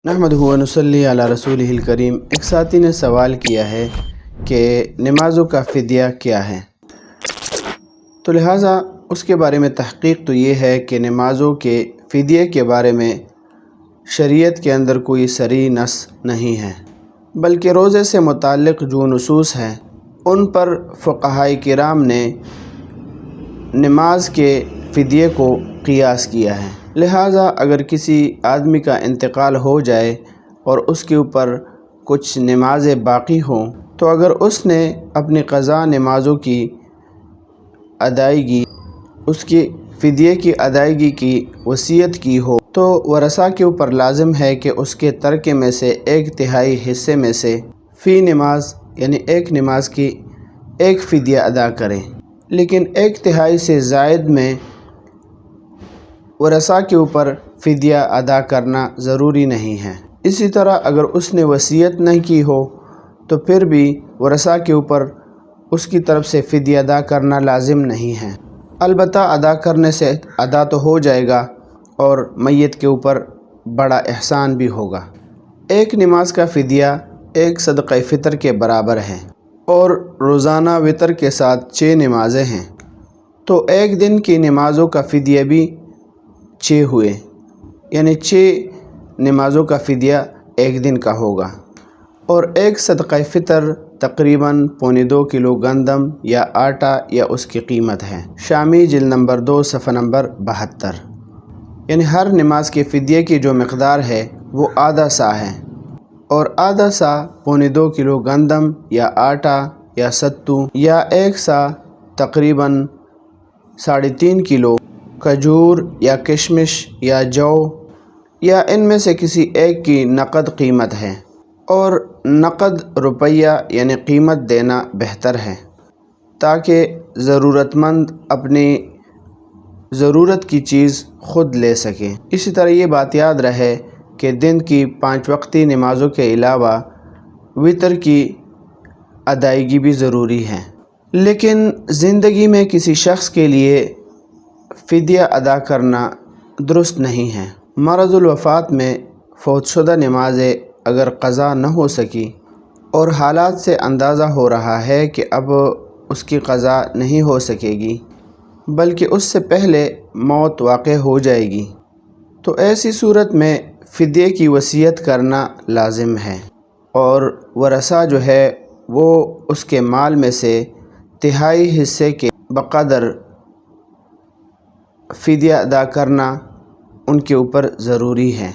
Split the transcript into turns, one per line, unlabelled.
نحمدہ و نصلی علی رسولہ الکریم۔ ایک ساتھی نے سوال کیا ہے کہ نمازوں کا فدیہ کیا ہے، تو لہٰذا اس کے بارے میں تحقیق تو یہ ہے کہ نمازوں کے فدیے کے بارے میں شریعت کے اندر کوئی صریح نص نہیں ہے، بلکہ روزے سے متعلق جو نصوص ہیں ان پر فقہائے کرام نے نماز کے فدیے کو قیاس کیا ہے۔ لہٰذا اگر کسی آدمی کا انتقال ہو جائے اور اس کے اوپر کچھ نمازیں باقی ہوں، تو اگر اس نے اپنی قضا نمازوں کی ادائیگی، اس کی فدیے کی ادائیگی کی وصیت کی ہو، تو ورثاء کے اوپر لازم ہے کہ اس کے ترکے میں سے 1/3 حصے میں سے فی نماز یعنی ایک نماز کی ایک فدیہ ادا کریں، لیکن 1/3 سے زائد میں ورثاء کے اوپر فدیہ ادا کرنا ضروری نہیں ہے۔ اسی طرح اگر اس نے وصیت نہیں کی ہو تو پھر بھی ورثاء کے اوپر اس کی طرف سے فدیہ ادا کرنا لازم نہیں ہے، البتہ ادا کرنے سے ادا تو ہو جائے گا اور میت کے اوپر بڑا احسان بھی ہوگا۔ ایک نماز کا فدیہ ایک صدقہ فطر کے برابر ہے، اور روزانہ وتر کے ساتھ 6 نمازیں ہیں، تو ایک دن کی نمازوں کا فدیہ بھی 6 ہوئے، یعنی 6 نمازوں کا فدیہ ایک دن کا ہوگا، اور ایک صدقہ فطر تقریباً 2.25 کلو گندم یا آٹا یا اس کی قیمت ہے۔ شامی جلد نمبر 2 صفحہ نمبر 72۔ یعنی ہر نماز کے فدیے کی جو مقدار ہے وہ آدھا سا ہے، اور آدھا سا 2.25 کلو گندم یا آٹا یا ستو، یا ایک سا تقریباً 3.5 کلو کھجور یا کشمش یا جو، یا ان میں سے کسی ایک کی نقد قیمت ہے، اور نقد روپیہ یعنی قیمت دینا بہتر ہے تاکہ ضرورت مند اپنی ضرورت کی چیز خود لے سکیں۔ اسی طرح یہ بات یاد رہے کہ دن کی 5 وقتی نمازوں کے علاوہ وتر کی ادائیگی بھی ضروری ہے، لیکن زندگی میں کسی شخص کے لیے فدیہ ادا کرنا درست نہیں ہے۔ مرض الوفات میں فوت شدہ نمازیں اگر قضا نہ ہو سکی اور حالات سے اندازہ ہو رہا ہے کہ اب اس کی قضا نہیں ہو سکے گی بلکہ اس سے پہلے موت واقع ہو جائے گی، تو ایسی صورت میں فدیے کی وصیت کرنا لازم ہے، اور ورثاء جو ہے وہ اس کے مال میں سے 1/3 حصے کے بقدر فدیہ ادا کرنا ان کے اوپر ضروری ہے۔